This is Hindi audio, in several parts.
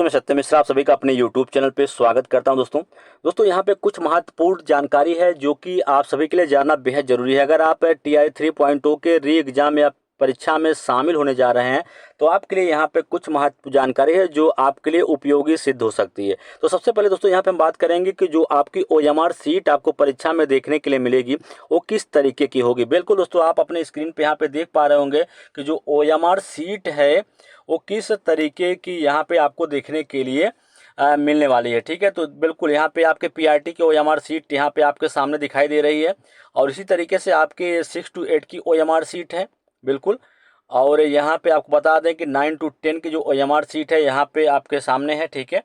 मैं सत्य मिश्रा आप सभी का अपने YouTube चैनल पे स्वागत करता हूं। दोस्तों यहाँ पे कुछ महत्वपूर्ण जानकारी है जो कि आप सभी के लिए जानना बेहद जरूरी है। अगर आप TI 3.0 के री एग्जाम या परीक्षा में शामिल होने जा रहे हैं तो आपके लिए यहाँ पे कुछ महत्वपूर्ण जानकारी है जो आपके लिए उपयोगी सिद्ध हो सकती है। तो सबसे पहले दोस्तों यहाँ पे हम बात करेंगे कि जो आपकी OMR सीट आपको परीक्षा में देखने के लिए मिलेगी वो किस तरीके की होगी। बिल्कुल दोस्तों, आप अपने स्क्रीन पे यहाँ पे देख पा रहे होंगे कि जो OMR सीट है वो किस तरीके की यहाँ पे आपको देखने के लिए मिलने वाली है। ठीक है, तो बिल्कुल यहाँ पे आपके PRT की OMR सीट यहाँ पे आपके सामने दिखाई दे रही है और इसी तरीके से आपके 6 to 8 की OMR सीट है। बिल्कुल, और यहाँ पे आपको बता दें कि 9 to 10 की जो OMR सीट है यहाँ पे आपके सामने है। ठीक है,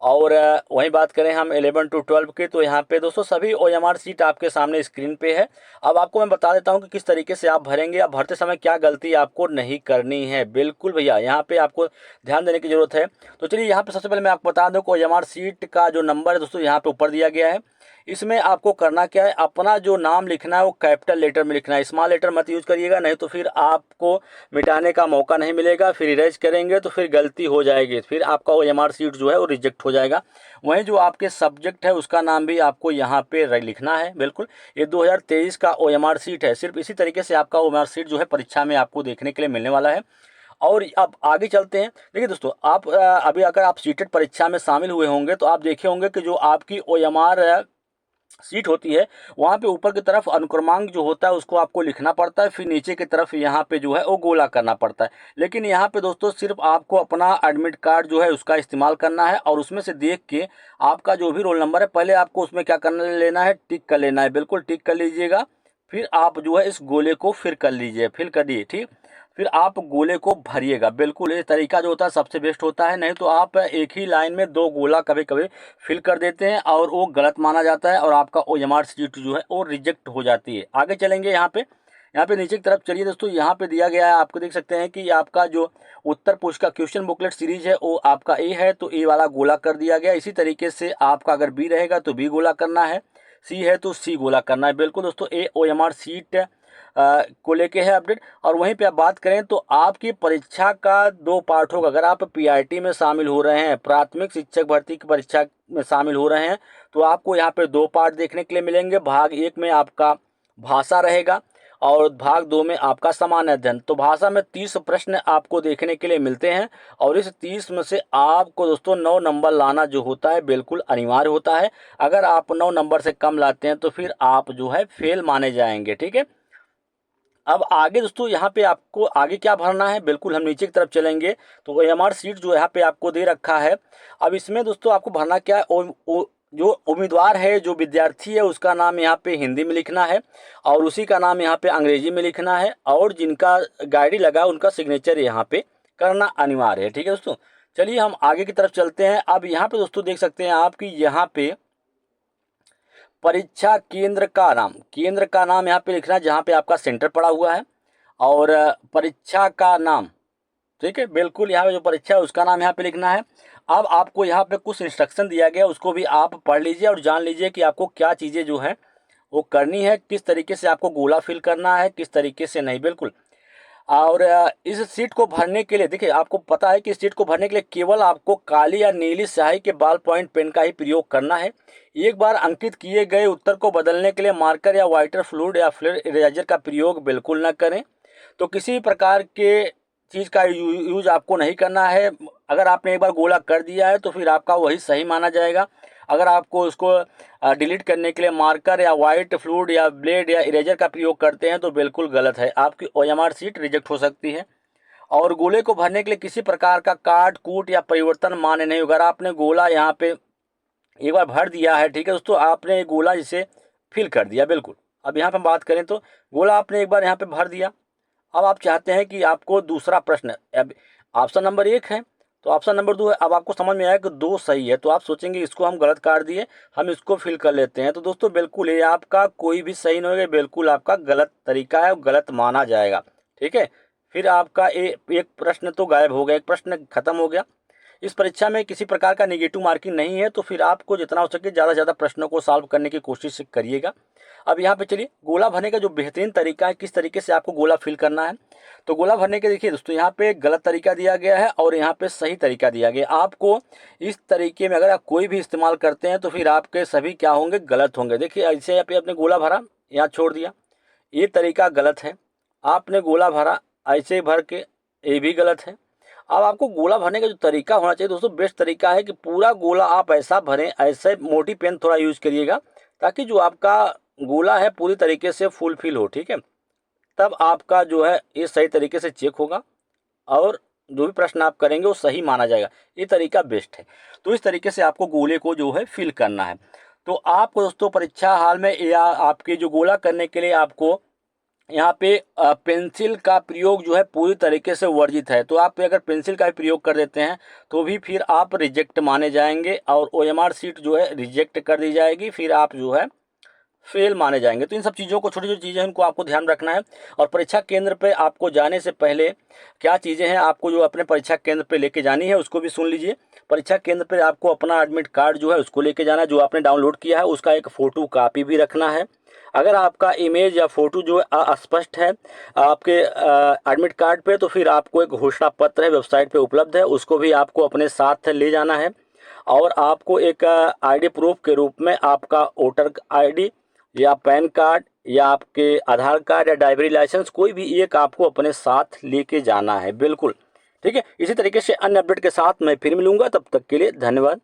और वहीं बात करें हम 11 to 12 की, तो यहाँ पे दोस्तों सभी OMR सीट आपके सामने स्क्रीन पे है। अब आपको मैं बता देता हूँ कि किस तरीके से आप भरेंगे, अब भरते समय क्या गलती आपको नहीं करनी है। बिल्कुल भैया, यहाँ पे आपको ध्यान देने की जरूरत है। तो चलिए यहाँ पे सबसे पहले मैं आपको बता दूँ कि OMR सीट का जो नंबर है दोस्तों यहाँ पे ऊपर दिया गया है। इसमें आपको करना क्या है, अपना जो नाम लिखना है वो कैपिटल लेटर में लिखना है, स्मॉल लेटर मत यूज करिएगा, नहीं तो फिर आपको मिटाने का मौका नहीं मिलेगा। फिर इरेज करेंगे तो फिर गलती हो जाएगी, फिर आपका OMR सीट जो है वो रिजेक्ट हो जाएगा। वहीं जो आपके सब्जेक्ट है उसका नाम भी आपको यहाँ पे लिखना है। बिल्कुल, ये 2023 का OMR सीट है। सिर्फ इसी तरीके से आपका OMR सीट जो है परीक्षा में आपको देखने के लिए मिलने वाला है। और अब आगे चलते हैं। देखिए दोस्तों, आप अभी अगर आप सीटेट परीक्षा में शामिल हुए होंगे तो आप देखे होंगे कि जो आपकी OMR सीट होती है वहाँ पे ऊपर की तरफ अनुक्रमांक जो होता है उसको आपको लिखना पड़ता है, फिर नीचे की तरफ यहाँ पे जो है वो गोला करना पड़ता है। लेकिन यहाँ पे दोस्तों सिर्फ आपको अपना एडमिट कार्ड जो है उसका इस्तेमाल करना है और उसमें से देख के आपका जो भी रोल नंबर है पहले आपको उसमें क्या करना लेना है, टिक कर लेना है। बिल्कुल टिक कर लीजिएगा, फिर आप जो है इस गोले को फिर कर लीजिए, फिर करिए। ठीक, फिर आप गोले को भरिएगा। बिल्कुल ये तरीका जो होता है सबसे बेस्ट होता है, नहीं तो आप एक ही लाइन में दो गोला कभी कभी फिल कर देते हैं और वो गलत माना जाता है और आपका OMR सीट जो है वो रिजेक्ट हो जाती है। आगे चलेंगे यहाँ पे नीचे की तरफ चलिए दोस्तों, यहाँ पे दिया गया है, आपको देख सकते हैं कि आपका जो उत्तर पुरुष का क्वेश्चन बुकलेट सीरीज है वो आपका ए है तो ए वाला गोला कर दिया गया। इसी तरीके से आपका अगर बी रहेगा तो बी गोला करना है, सी है तो सी गोला करना है। बिल्कुल दोस्तों, ए OMR सीट को लेके है अपडेट। और वहीं पे आप बात करें तो आपकी परीक्षा का दो पार्ट होगा। अगर आप PRT में शामिल हो रहे हैं, प्राथमिक शिक्षक भर्ती की परीक्षा में शामिल हो रहे हैं, तो आपको यहाँ पे दो पार्ट देखने के लिए मिलेंगे। भाग 1 में आपका भाषा रहेगा और भाग 2 में आपका सामान्य अध्ययन। तो भाषा में 30 प्रश्न आपको देखने के लिए मिलते हैं और इस 30 में से आपको दोस्तों 9 नंबर लाना जो होता है बिल्कुल अनिवार्य होता है। अगर आप 9 नंबर से कम लाते हैं तो फिर आप जो है फेल माने जाएंगे। ठीक है, अब आगे दोस्तों यहाँ पे आपको आगे क्या भरना है, बिल्कुल हम नीचे की तरफ चलेंगे तो OMR सीट जो यहाँ पे आपको दे रखा है। अब इसमें दोस्तों आपको भरना क्या है, जो उम्मीदवार है, जो विद्यार्थी है, उसका नाम यहाँ पे हिंदी में लिखना है और उसी का नाम यहाँ पे अंग्रेजी में लिखना है और जिनका गाइडी लगा उनका सिग्नेचर यहाँ पे करना अनिवार्य है। ठीक है दोस्तों, चलिए हम आगे की तरफ चलते हैं। अब यहाँ पे दोस्तों देख सकते हैं आप कि यहाँ पे परीक्षा केंद्र का नाम यहाँ पे लिखना है जहाँ पे आपका सेंटर पड़ा हुआ है और परीक्षा का नाम। ठीक है, बिल्कुल यहाँ पे जो परीक्षा है उसका नाम यहाँ पे लिखना है। अब आपको यहाँ पे कुछ इंस्ट्रक्शन दिया गया उसको भी आप पढ़ लीजिए और जान लीजिए कि आपको क्या चीज़ें जो है वो करनी है, किस तरीके से आपको गोला फिल करना है, किस तरीके से नहीं। बिल्कुल, और इस सीट को भरने के लिए देखिए आपको पता है कि इस सीट को भरने के लिए केवल आपको काली या नीली स्याही के बॉल पॉइंट पेन का ही प्रयोग करना है। एक बार अंकित किए गए उत्तर को बदलने के लिए मार्कर या वाइटर फ्लूइड या फ्लेयर इरेजर का प्रयोग बिल्कुल न करें। तो किसी भी प्रकार के चीज़ का यूज आपको नहीं करना है। अगर आपने एक बार गोला कर दिया है तो फिर आपका वही सही माना जाएगा। अगर आपको उसको डिलीट करने के लिए मार्कर या वाइट फ्लूइड या ब्लेड या इरेजर का प्रयोग करते हैं तो बिल्कुल गलत है, आपकी OMR सीट रिजेक्ट हो सकती है। और गोले को भरने के लिए किसी प्रकार का काट कूट या परिवर्तन मान्य नहीं होगा। अगर आपने गोला यहाँ पे एक बार भर दिया है, ठीक है दोस्तों, आपने गोला जिसे फिल कर दिया। बिल्कुल, अब यहाँ पे बात करें तो गोला आपने एक बार यहाँ पे भर दिया। अब आप चाहते हैं कि आपको दूसरा प्रश्न, अब ऑप्शन नंबर 1 है तो ऑप्शन नंबर 2 है। अब आपको समझ में आया कि 2 सही है तो आप सोचेंगे इसको हम गलत काट दिए, हम इसको फिल कर लेते हैं। तो दोस्तों बिल्कुल ये आपका कोई भी सही नहीं होगा, बिल्कुल आपका गलत तरीका है, गलत माना जाएगा। ठीक है, फिर आपका एक प्रश्न तो गायब हो गया, एक प्रश्न खत्म हो गया। इस परीक्षा में किसी प्रकार का नेगेटिव मार्किंग नहीं है, तो फिर आपको जितना हो सके ज़्यादा से ज़्यादा प्रश्नों को सॉल्व करने की कोशिश करिएगा। अब यहाँ पे चलिए गोला भरने का जो बेहतरीन तरीका है, किस तरीके से आपको गोला फिल करना है। तो गोला भरने के देखिए दोस्तों, यहाँ पे गलत तरीका दिया गया है और यहाँ पे सही तरीका दिया गया है। आपको इस तरीके में अगर आप कोई भी इस्तेमाल करते हैं तो फिर आपके सभी क्या होंगे, गलत होंगे। देखिए ऐसे यहाँ पे आपने गोला भरा, यहाँ छोड़ दिया, ये तरीका गलत है। आपने गोला भरा ऐसे ही भर के, ये भी गलत है। अब आपको गोला भरने का जो तरीका होना चाहिए दोस्तों, बेस्ट तरीका है कि पूरा गोला आप ऐसा भरें, ऐसे मोटी पेन थोड़ा यूज करिएगा ताकि जो आपका गोला है पूरी तरीके से फुलफिल हो, ठीक है। तब आपका जो है ये सही तरीके से चेक होगा और जो भी प्रश्न आप करेंगे वो सही माना जाएगा। ये तरीका बेस्ट है। तो इस तरीके से आपको गोले को जो है फिल करना है। तो आपको दोस्तों परीक्षा हाल में या आपके जो गोला करने के लिए आपको यहाँ पे पेंसिल का प्रयोग जो है पूरी तरीके से वर्जित है। तो आप अगर पेंसिल का भी प्रयोग कर देते हैं तो भी फिर आप रिजेक्ट माने जाएंगे और OMR सीट जो है रिजेक्ट कर दी जाएगी, फिर आप जो है फेल माने जाएंगे। तो इन सब चीज़ों को, छोटी छोटी चीज़ें इनको आपको ध्यान रखना है। और परीक्षा केंद्र पे आपको जाने से पहले क्या चीज़ें हैं आपको जो अपने परीक्षा केंद्र पे लेके जानी है उसको भी सुन लीजिए। परीक्षा केंद्र पे आपको अपना एडमिट कार्ड जो है उसको लेके जाना है, जो आपने डाउनलोड किया है उसका एक फ़ोटो कापी भी रखना है। अगर आपका इमेज या फ़ोटो जो है अस्पष्ट है आपके एडमिट कार्ड पे, तो फिर आपको एक घोषणा पत्र है वेबसाइट पे उपलब्ध है, उसको भी आपको अपने साथ ले जाना है। और आपको एक ID प्रूफ के रूप में आपका वोटर ID या पैन कार्ड या आपके आधार कार्ड या ड्राइवरी लाइसेंस, कोई भी एक आपको अपने साथ लेके जाना है। बिल्कुल ठीक है। इसी तरीके से अन्य अपडेट के साथ मैं फिर मिलूंगा, तब तक के लिए धन्यवाद।